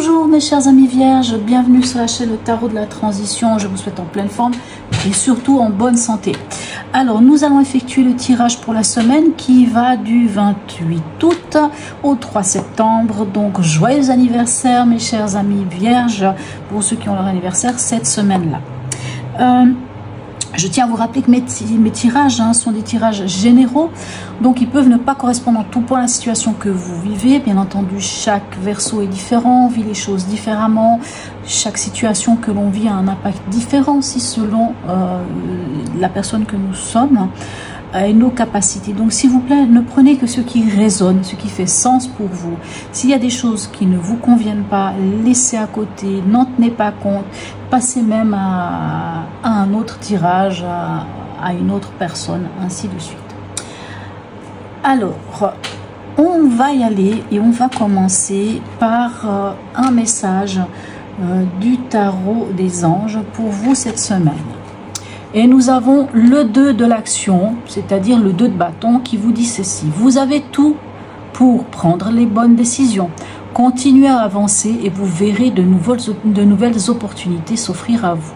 Bonjour mes chers amis vierges, bienvenue sur la chaîne Le Tarot de la Transition. Je vous souhaite en pleine forme et surtout en bonne santé. Alors nous allons effectuer le tirage pour la semaine qui va du 28 août au 3 septembre. Donc joyeux anniversaire mes chers amis vierges pour ceux qui ont leur anniversaire cette semaine-là. Je tiens à vous rappeler que mes tirages sont des tirages généraux, donc ils peuvent ne pas correspondre en tout point à la situation que vous vivez. Bien entendu, chaque verso est différent, vit les choses différemment. Chaque situation que l'on vit a un impact différent aussi selon la personne que nous sommes et nos capacités. Donc s'il vous plaît, ne prenez que ce qui résonne, ce qui fait sens pour vous. S'il y a des choses qui ne vous conviennent pas, laissez à côté, n'en tenez pas compte, passez même à un autre tirage, à une autre personne, ainsi de suite. Alors, on va y aller et on va commencer par un message du tarot des anges pour vous cette semaine. Et nous avons le 2 de l'action, c'est-à-dire le 2 de bâton qui vous dit ceci. Vous avez tout pour prendre les bonnes décisions. Continuez à avancer et vous verrez de nouvelles opportunités s'offrir à vous.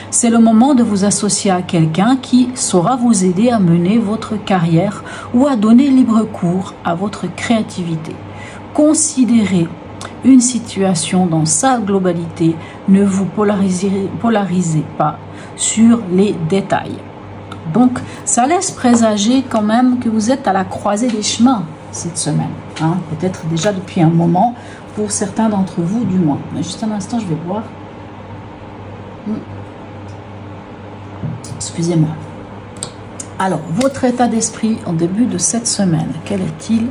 C'est le moment de vous associer à quelqu'un qui saura vous aider à mener votre carrière ou à donner libre cours à votre créativité. Considérez une situation dans sa globalité. Ne vous polarisez pas sur les détails. Donc ça laisse présager quand même que vous êtes à la croisée des chemins cette semaine, peut-être déjà depuis un moment pour certains d'entre vous du moins. Mais juste un instant, je vais voir. Excusez-moi. Alors votre état d'esprit en début de cette semaine, quel est-il?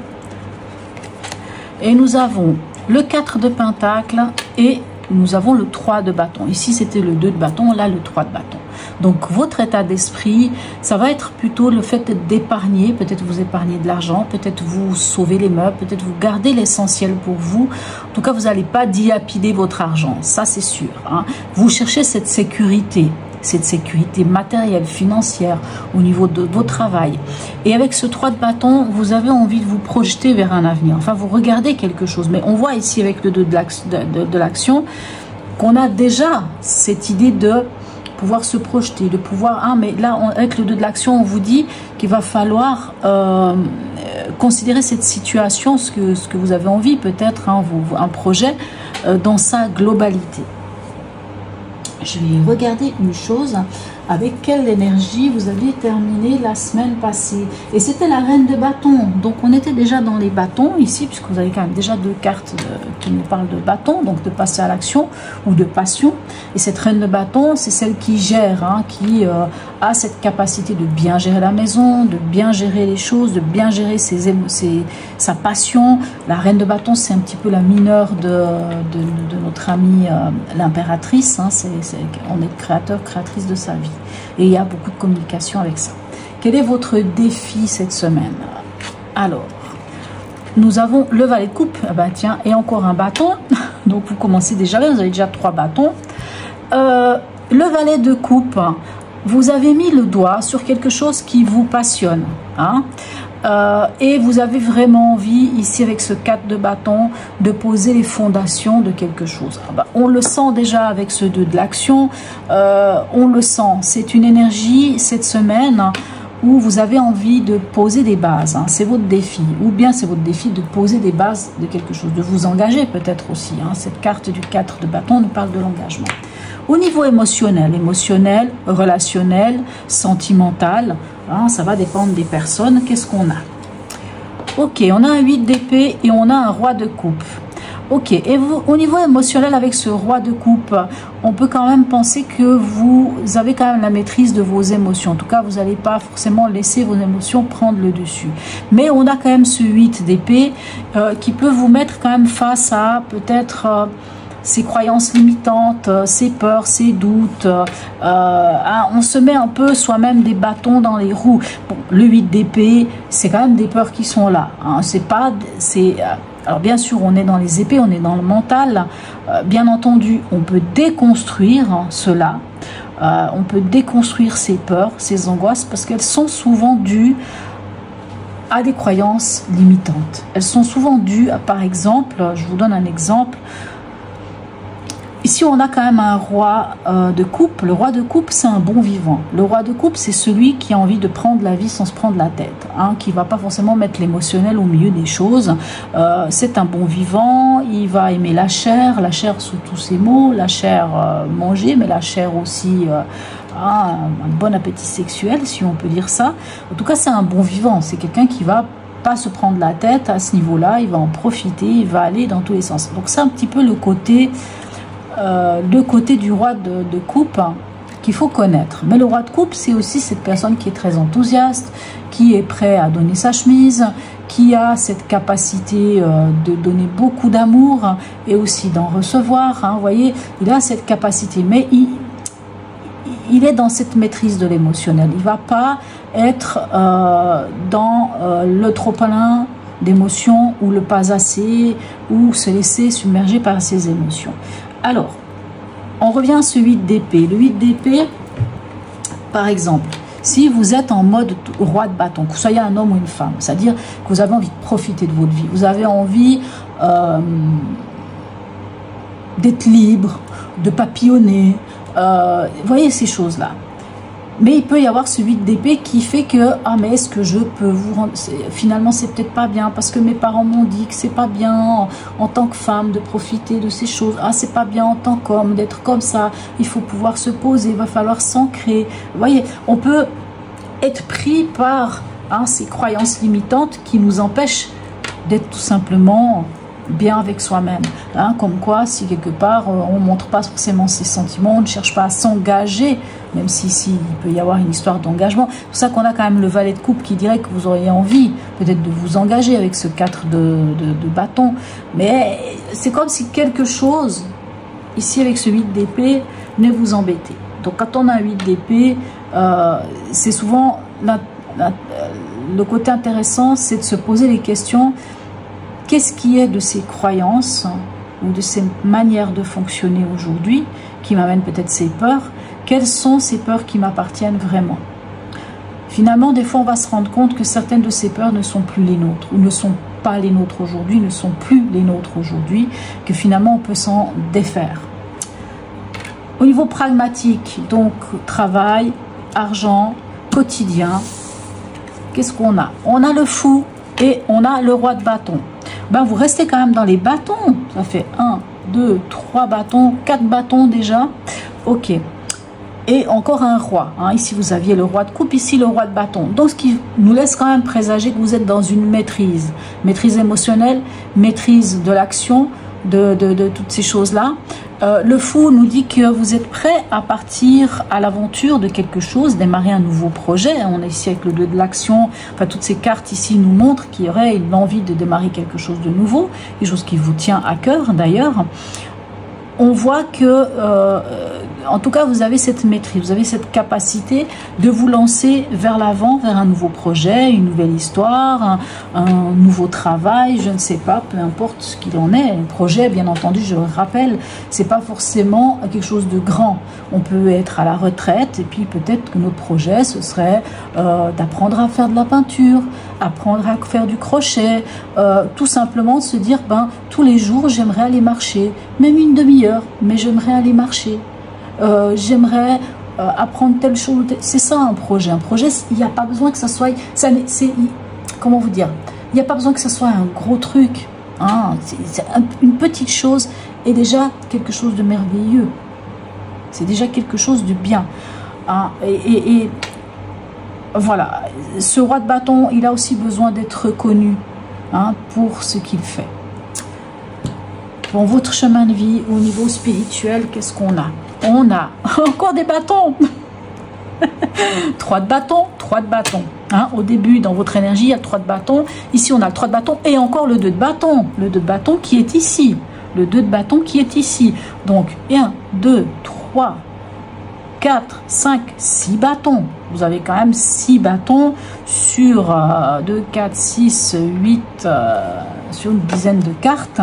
Et nous avons le 4 de Pentacle et nous avons le 3 de bâton. Ici, c'était le 2 de bâton, là, le 3 de bâton. Donc, votre état d'esprit, ça va être plutôt le fait d'épargner. Peut-être vous épargnez de l'argent, peut-être vous sauvez les meubles, peut-être vous gardez l'essentiel pour vous. En tout cas, vous n'allez pas dilapider votre argent, ça c'est sûr. Vous cherchez cette sécurité matérielle, financière, au niveau de votre travail. Et avec ce 3 de bâton, vous avez envie de vous projeter vers un avenir. Enfin, vous regardez quelque chose. Mais on voit ici avec le 2 de l'action qu'on a déjà cette idée de pouvoir se projeter, de pouvoir... mais là, avec le 2 de l'action, on vous dit qu'il va falloir considérer cette situation, ce que vous avez envie, peut-être, un projet, dans sa globalité. Je vais regarder une chose, avec quelle énergie vous avez terminé la semaine passée. Et c'était la reine de bâton. Donc on était déjà dans les bâtons ici, puisque vous avez quand même déjà 2 cartes qui nous parlent de bâton, donc de passer à l'action ou de passion. Et cette reine de bâton, c'est celle qui gère, qui a cette capacité de bien gérer la maison, de bien gérer les choses, de bien gérer sa passion. La reine de bâton, c'est un petit peu la mineure de notre amie l'impératrice. On est créateur, créatrice de sa vie. Et il y a beaucoup de communication avec ça. Quel est votre défi cette semaine? Alors, nous avons le valet de coupe. Tiens, et encore un bâton. Donc, vous commencez déjà bien, vous avez déjà 3 bâtons. Le valet de coupe, vous avez mis le doigt sur quelque chose qui vous passionne. Et vous avez vraiment envie, ici avec ce 4 de bâton, de poser les fondations de quelque chose. On le sent déjà avec ce 2 de l'action, on le sent. C'est une énergie cette semaine où vous avez envie de poser des bases. C'est votre défi. Ou bien c'est votre défi de poser des bases de quelque chose, de vous engager peut-être aussi. Cette carte du 4 de bâton nous parle de l'engagement. Au niveau émotionnel, relationnel, sentimental, ça va dépendre des personnes. Qu'est-ce qu'on a? Ok, on a un 8 d'épée et on a un roi de coupe. Ok, et vous, au niveau émotionnel, avec ce roi de coupe, on peut quand même penser que vous avez quand même la maîtrise de vos émotions. En tout cas, vous n'allez pas forcément laisser vos émotions prendre le dessus. Mais on a quand même ce 8 d'épée qui peut vous mettre quand même face à peut-être... ses croyances limitantes, ses peurs, ses doutes. On se met un peu soi-même des bâtons dans les roues. Bon, le 8 d'épée, c'est quand même des peurs qui sont là. Alors bien sûr, on est dans les épées, on est dans le mental. Bien entendu, on peut déconstruire cela. On peut déconstruire ces peurs, ces angoisses, parce qu'elles sont souvent dues à des croyances limitantes. Elles sont souvent dues à, par exemple, je vous donne un exemple, Ici, on a quand même un roi de coupe. Le roi de coupe, c'est un bon vivant. Le roi de coupe, c'est celui qui a envie de prendre la vie sans se prendre la tête, hein, qui ne va pas forcément mettre l'émotionnel au milieu des choses. C'est un bon vivant, il va aimer la chair sous tous ses mots, la chair manger, mais la chair aussi un bon appétit sexuel, si on peut dire ça. En tout cas, c'est un bon vivant. C'est quelqu'un qui va pas se prendre la tête à ce niveau-là, il va en profiter, il va aller dans tous les sens. Donc c'est un petit peu le côté du roi de coupe, hein, qu'il faut connaître. Mais le roi de coupe, c'est aussi cette personne qui est très enthousiaste, qui est prêt à donner sa chemise, qui a cette capacité de donner beaucoup d'amour et aussi d'en recevoir, hein, vous voyez, il a cette capacité, mais il est dans cette maîtrise de l'émotionnel. Il ne va pas être dans le trop-plein d'émotions ou le pas assez, ou se laisser submerger par ses émotions. Alors, on revient à ce 8 d'épée. Le 8 d'épée, par exemple, si vous êtes en mode roi de bâton, que vous soyez un homme ou une femme, c'est-à-dire que vous avez envie de profiter de votre vie, vous avez envie d'être libre, de papillonner, vous voyez ces choses-là. Mais il peut y avoir ce 8 d'épée qui fait que, ah mais est-ce que je peux vous rendre, finalement c'est peut-être pas bien parce que mes parents m'ont dit que c'est pas bien en tant que femme de profiter de ces choses, ah c'est pas bien en tant qu'homme d'être comme ça, il faut pouvoir se poser, il va falloir s'ancrer. Vous voyez, on peut être pris par ces croyances limitantes qui nous empêchent d'être tout simplement bien avec soi-même, hein, comme quoi si quelque part on ne montre pas forcément ses sentiments, on ne cherche pas à s'engager, même si ici il peut y avoir une histoire d'engagement. C'est pour ça qu'on a quand même le valet de coupe qui dirait que vous auriez envie peut-être de vous engager avec ce 4 de bâton, mais c'est comme si quelque chose ici avec ce 8 d'épée ne vous embêtait. Donc quand on a un 8 d'épée, c'est souvent le côté intéressant, c'est de se poser les questions. Qu'est-ce qui est de ces croyances ou de ces manières de fonctionner aujourd'hui qui m'amènent peut-être ces peurs? Quelles sont ces peurs qui m'appartiennent vraiment? Finalement, des fois, on va se rendre compte que certaines de ces peurs ne sont plus les nôtres, ou ne sont pas les nôtres aujourd'hui, ne sont plus les nôtres aujourd'hui, que finalement, on peut s'en défaire. Au niveau pragmatique, donc travail, argent, quotidien, qu'est-ce qu'on a? On a le fou et on a le roi de bâton. Ben, vous restez quand même dans les bâtons. Ça fait 1, 2, 3 bâtons, 4 bâtons déjà. Ok. Et encore un roi. Hein. Ici, vous aviez le roi de coupe, ici, le roi de bâton. Donc, ce qui nous laisse quand même présager que vous êtes dans une maîtrise. Maîtrise émotionnelle, maîtrise de l'action, de toutes ces choses-là. Le fou nous dit que vous êtes prêt à partir à l'aventure de quelque chose, démarrer un nouveau projet. On est ici avec le 2 de l'action. Enfin, toutes ces cartes ici nous montrent qu'il y aurait une envie de démarrer quelque chose de nouveau, quelque chose qui vous tient à cœur d'ailleurs. On voit que, en tout cas, vous avez cette maîtrise, vous avez cette capacité de vous lancer vers l'avant, vers un nouveau projet, une nouvelle histoire, un nouveau travail, je ne sais pas, peu importe ce qu'il en est. Un projet, bien entendu, je le rappelle, c'est pas forcément quelque chose de grand. On peut être à la retraite et puis peut-être que notre projet, ce serait d'apprendre à faire de la peinture, apprendre à faire du crochet, tout simplement se dire, ben, tous les jours, j'aimerais aller marcher, même une demi-heure, mais j'aimerais aller marcher. J'aimerais apprendre telle chose. C'est ça un projet. Un projet, il n'y a pas besoin que ça soit... comment vous dire? Il n'y a pas besoin que ça soit un gros truc. Hein, c'est une petite chose est déjà quelque chose de merveilleux. C'est déjà quelque chose de bien. Hein, et voilà. Ce roi de bâton, il a aussi besoin d'être reconnu, hein, pour ce qu'il fait. Dans votre chemin de vie, au niveau spirituel, qu'est-ce qu'on a? On a encore des bâtons. 3 de bâtons, 3 de bâtons. Hein, au début, dans votre énergie, il y a 3 de bâtons. Ici, on a le 3 de bâton et encore le 2 de bâton. Le 2 de bâton qui est ici. Le 2 de bâton qui est ici. Donc, 1, 2, 3, 4, 5, 6 bâtons. Vous avez quand même 6 bâtons sur 2, 4, 6, 8, sur une dizaine de cartes.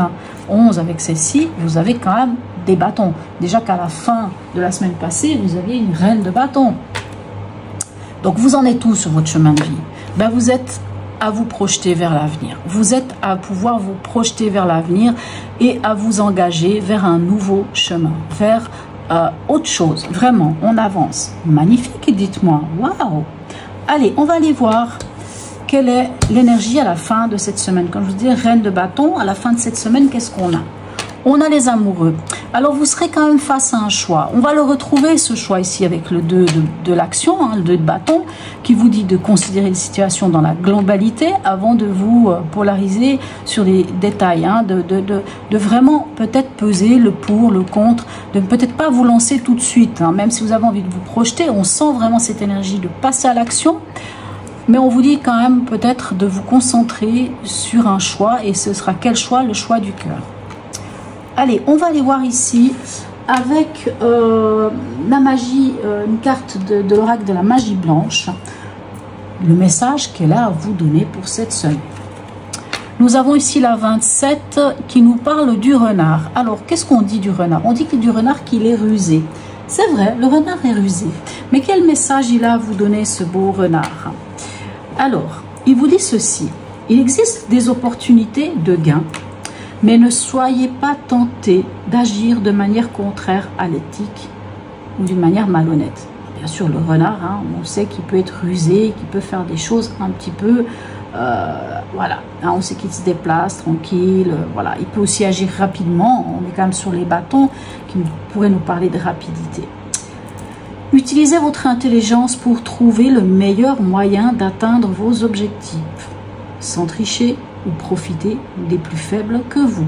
11 avec celle-ci, vous avez quand même des bâtons. Déjà qu'à la fin de la semaine passée, vous aviez une reine de bâtons. Donc, vous en êtes où sur votre chemin de vie? Ben, vous êtes à vous projeter vers l'avenir. Vous êtes à pouvoir vous projeter vers l'avenir et à vous engager vers un nouveau chemin, vers autre chose. Vraiment, on avance. Magnifique, dites-moi. Waouh! Allez, on va aller voir quelle est l'énergie à la fin de cette semaine. Comme je vous dis, reine de bâton, à la fin de cette semaine, qu'est-ce qu'on a? On a les amoureux. Alors, vous serez quand même face à un choix. On va le retrouver, ce choix ici, avec le 2 de l'action, hein, le 2 de bâton, qui vous dit de considérer les situations dans la globalité avant de vous polariser sur les détails, hein, de vraiment peut-être peser le pour, le contre, de peut-être pas vous lancer tout de suite, hein, même si vous avez envie de vous projeter. On sent vraiment cette énergie de passer à l'action. Mais on vous dit quand même peut-être de vous concentrer sur un choix. Et ce sera quel choix? Le choix du cœur. Allez, on va aller voir ici avec la magie, une carte de l'oracle de la magie blanche. Le message qu'elle a à vous donner pour cette semaine. Nous avons ici la 27 qui nous parle du renard. Alors, qu'est-ce qu'on dit du renard? On dit que du renard qu'il est rusé. C'est vrai, le renard est rusé. Mais quel message il a à vous donner, ce beau renard? Alors, il vous dit ceci. Il existe des opportunités de gain. Mais ne soyez pas tentés d'agir de manière contraire à l'éthique ou d'une manière malhonnête. Bien sûr, le renard, hein, on sait qu'il peut être rusé, qu'il peut faire des choses un petit peu... voilà, hein, on sait qu'il se déplace tranquille, voilà. Il peut aussi agir rapidement, on est quand même sur les bâtons qui pourraient nous parler de rapidité. Utilisez votre intelligence pour trouver le meilleur moyen d'atteindre vos objectifs, sans tricher ou profiter des plus faibles que vous.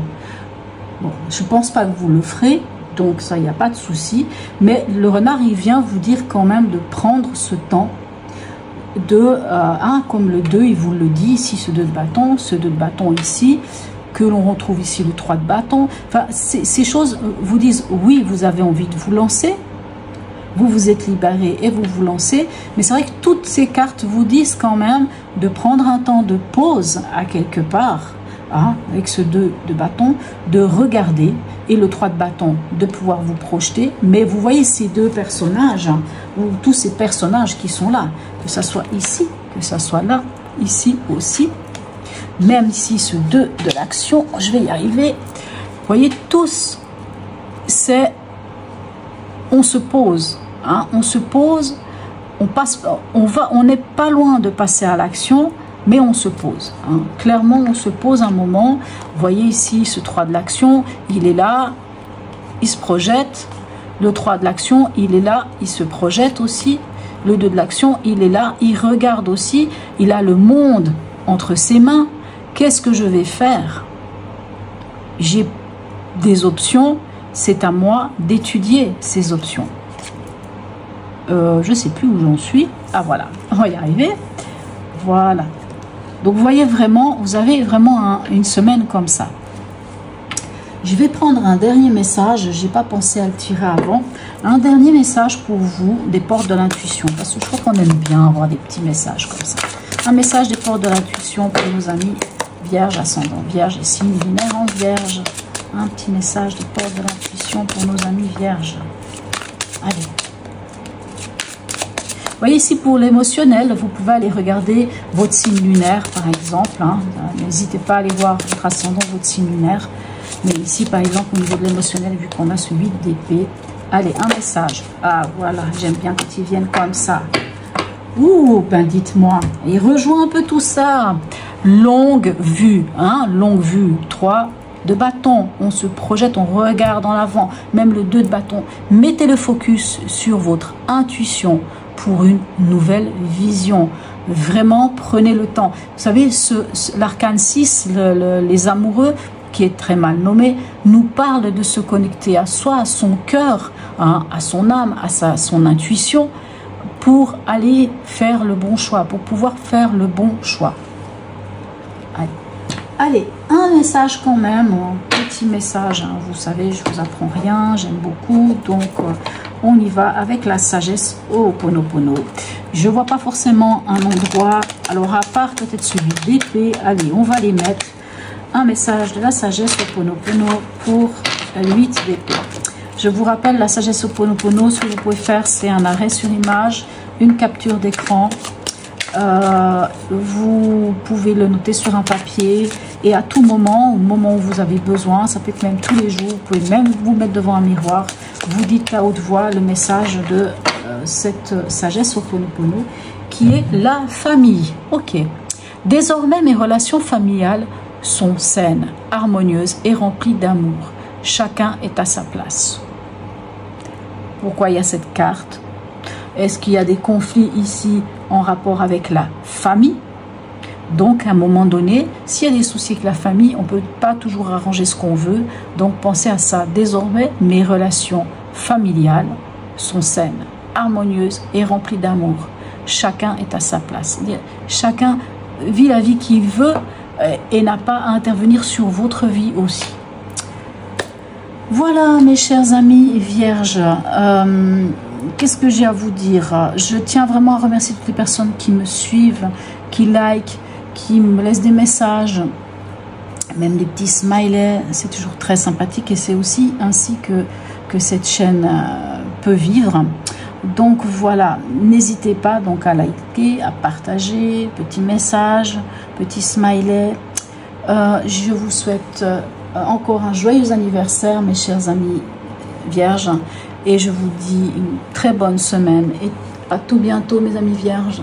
Bon, je ne pense pas que vous le ferez, donc ça, il n'y a pas de souci. Mais le renard, il vient vous dire quand même de prendre ce temps de, comme le 2, il vous le dit ici, ce 2 de bâton ici, que l'on retrouve ici le 3 de bâton. Enfin, ces choses vous disent, oui, vous avez envie de vous lancer, vous vous êtes libéré et vous vous lancez, mais c'est vrai que toutes ces cartes vous disent quand même de prendre un temps de pause à quelque part, hein, avec ce 2 de bâton, de regarder, et le 3 de bâton, de pouvoir vous projeter. Mais vous voyez ces deux personnages, hein, ou tous ces personnages qui sont là, que ça soit ici, que ça soit là, ici aussi, même ici ce 2 de l'action, je vais y arriver. Vous voyez tous, c'est... On se pose, hein, on se pose, on n'est pas loin de passer à l'action, mais on se pose. Hein. Clairement, on se pose un moment. Vous voyez ici ce 3 de l'action, il est là, il se projette. Le 3 de l'action, il est là, il se projette aussi. Le 2 de l'action, il est là, il regarde aussi. Il a le monde entre ses mains. Qu'est-ce que je vais faire? J'ai des options. C'est à moi d'étudier ces options. Je ne sais plus où j'en suis. Ah voilà, on va y arriver. Voilà. Donc vous voyez vraiment, vous avez vraiment une semaine comme ça. Je vais prendre un dernier message. Je n'ai pas pensé à le tirer avant. Un dernier message pour vous, des portes de l'intuition. Parce que je crois qu'on aime bien avoir des petits messages comme ça. Un message des portes de l'intuition pour nos amis vierges, ascendant vierge et signe lunaire en vierge. Un petit message des portes de l'intuition pour nos amis vierges. Allez. Vous voyez ici pour l'émotionnel, vous pouvez aller regarder votre signe lunaire par exemple. Hein. N'hésitez pas à aller voir votre ascendant, votre signe lunaire. Mais ici par exemple au niveau de l'émotionnel, vu qu'on a ce 8 d'épée. Allez, un message. Ah voilà, j'aime bien quand ils viennent comme ça. Ouh, ben dites-moi. Il rejoint un peu tout ça. Longue vue, hein, longue vue. 3 de bâton, on se projette, on regarde en avant, même le 2 de bâton. Mettez le focus sur votre intuition pour une nouvelle vision. Vraiment, prenez le temps. Vous savez, l'arcane 6, les amoureux, qui est très mal nommé, nous parle de se connecter à soi, à son cœur, hein, à son âme, à son intuition, pour aller faire le bon choix, pour pouvoir faire le bon choix. Allez. Allez, un message quand même, un petit message, hein, vous savez, je vous apprends rien, j'aime beaucoup, donc on y va avec la sagesse Ho'oponopono. Je vois pas forcément un endroit, alors à part peut-être celui d'épée, allez, on va les mettre. Un message de la sagesse Ho'oponopono pour 8 d'épée. Je vous rappelle, la sagesse Ho'oponopono, ce que vous pouvez faire, c'est un arrêt sur image, une capture d'écran, Vous pouvez le noter sur un papier et à tout moment, au moment où vous avez besoin, ça peut être même tous les jours, vous pouvez même vous mettre devant un miroir, vous dites à haute voix le message de cette sagesse Ho'oponopono qui est la famille. Ok. Désormais, mes relations familiales sont saines, harmonieuses et remplies d'amour. Chacun est à sa place. Pourquoi il y a cette carte? Est-ce qu'il y a des conflits ici en rapport avec la famille? Donc, à un moment donné, s'il y a des soucis avec la famille, on ne peut pas toujours arranger ce qu'on veut. Donc, pensez à ça. Désormais, mes relations familiales sont saines, harmonieuses et remplies d'amour. Chacun est à sa place. Chacun vit la vie qu'il veut et n'a pas à intervenir sur votre vie aussi. Voilà, mes chers amis vierges. Qu'est-ce que j'ai à vous dire? Je tiens vraiment à remercier toutes les personnes qui me suivent, qui like, qui me laissent des messages, même des petits smileys. C'est toujours très sympathique et c'est aussi ainsi que cette chaîne peut vivre. Donc voilà, n'hésitez pas donc à liker, à partager, petit message, petit smiley. Je vous souhaite encore un joyeux anniversaire, mes chers amis vierges. Et je vous dis une très bonne semaine et à tout bientôt, mes amis vierges.